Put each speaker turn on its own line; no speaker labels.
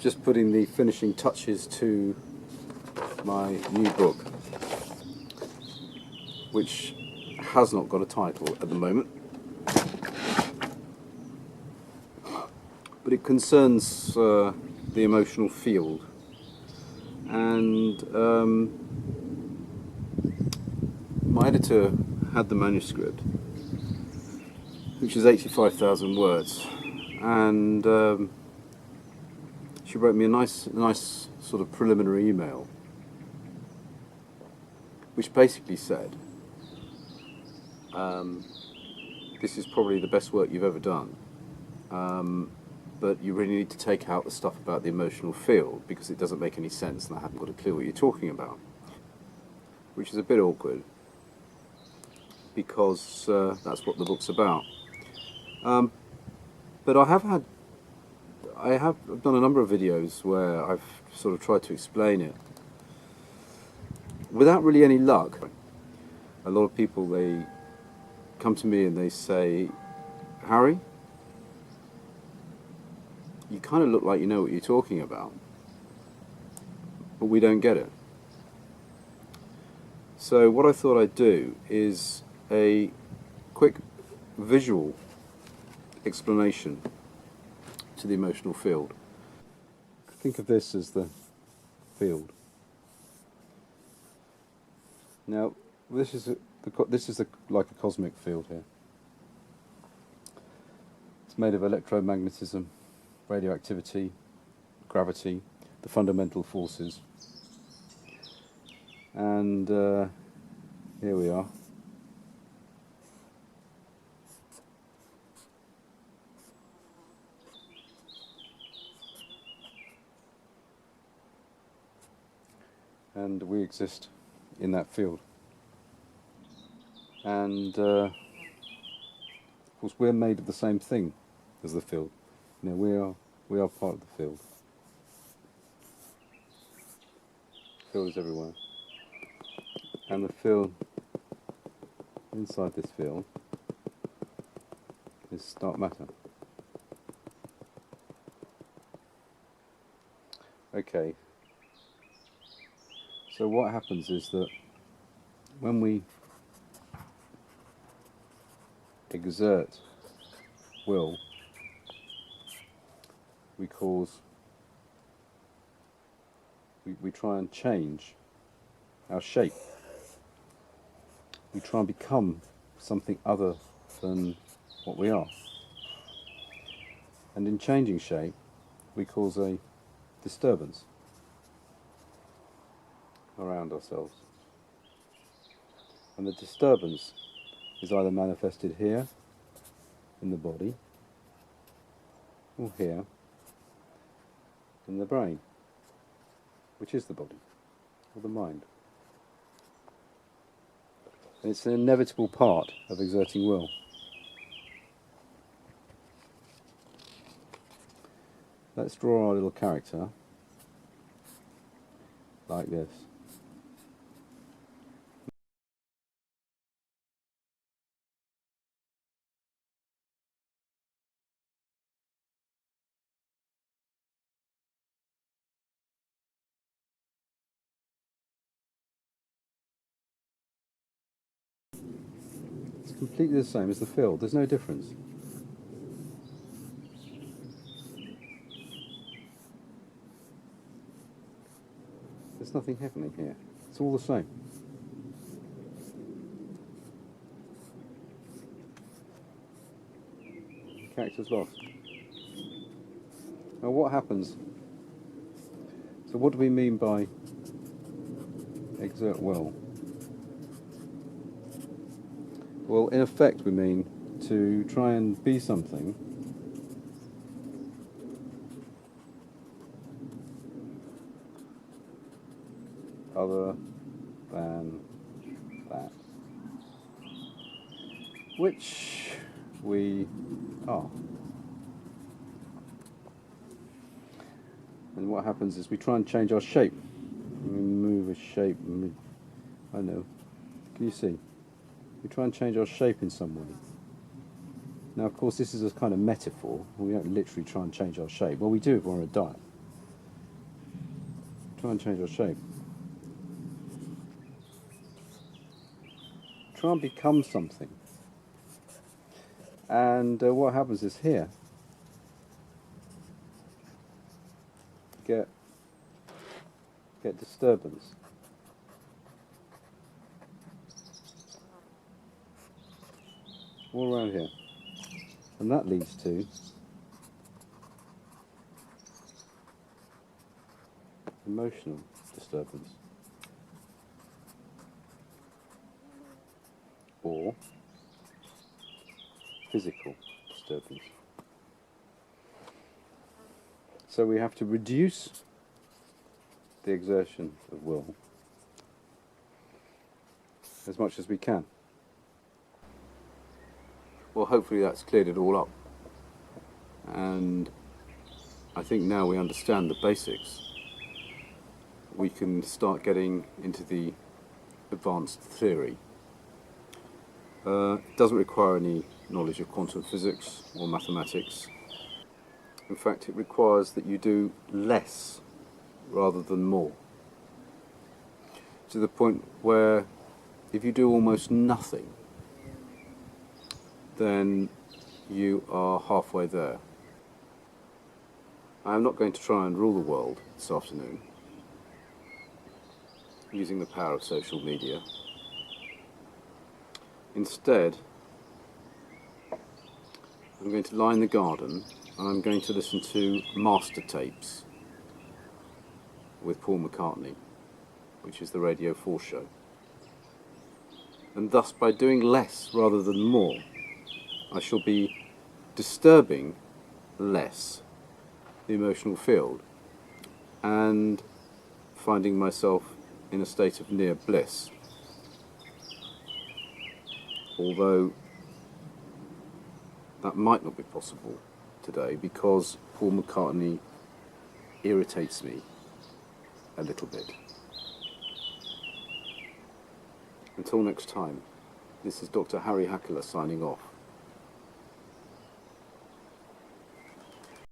just putting the finishing touches to my new book, which has not got a title at the moment, but it concerns the emotional field. And my editor had the manuscript, which is 85,000 words, and she wrote me a nice sort of preliminary email, which basically said, this is probably the best work you've ever done, but you really need to take out the stuff about the emotional field because it doesn't make any sense and I haven't got a clue what you're talking about. Which is a bit awkward because that's what the book's about. But I have done a number of videos where I've sort of tried to explain it without really any luck. A lot of people, they come to me and they say, Harry, you kind of look like you know what you're talking about, but we don't get it. So what I thought I'd do is a quick visual explanation to the emotional field. Think of this as the field. Now, this is like a cosmic field here. It's made of electromagnetism, radioactivity, gravity, the fundamental forces. And here we are. And we exist in that field. And of course we're made of the same thing as the field. You know, we are part of the field. The field is everywhere. And the field, inside this field, is dark matter. Okay. So what happens is that when we exert will, we try and change our shape. We try and become something other than what we are. And in changing shape, we cause a disturbance around ourselves. And the disturbance is either manifested here in the body or here in the brain, which is the body or the mind. And it's an inevitable part of exerting will. Let's draw our little character like this. It's completely the same as the field, there's no difference. There's nothing happening here, it's all the same. The character's lost. Now what happens? So what do we mean by exert will? Well, in effect we mean to try and be something other than that, which we are. And what happens is we try and change our shape. We move a shape, I know, can you see? We try and change our shape in some way. Now of course this is a kind of metaphor, we don't literally try and change our shape. Well, we do if we're on a diet. Try and change your shape. Try and become something. And what happens is here, get disturbance. All around here. And that leads to emotional disturbance. Or physical disturbance. So we have to reduce the exertion of will as much as we can. Well, hopefully that's cleared it all up. And I think now we understand the basics. We can start getting into the advanced theory. It doesn't require any knowledge of quantum physics or mathematics. In fact, it requires that you do less rather than more. To the point where if you do almost nothing, then you are halfway there. I am not going to try and rule the world this afternoon using the power of social media. Instead, I'm going to lie in the garden and I'm going to listen to master tapes with Paul McCartney, which is the Radio 4 show. And thus, by doing less rather than more, I shall be disturbing less the emotional field and finding myself in a state of near bliss. Although that might not be possible today because Paul McCartney irritates me a little bit. Until next time, this is Dr. Harry Hakala signing off.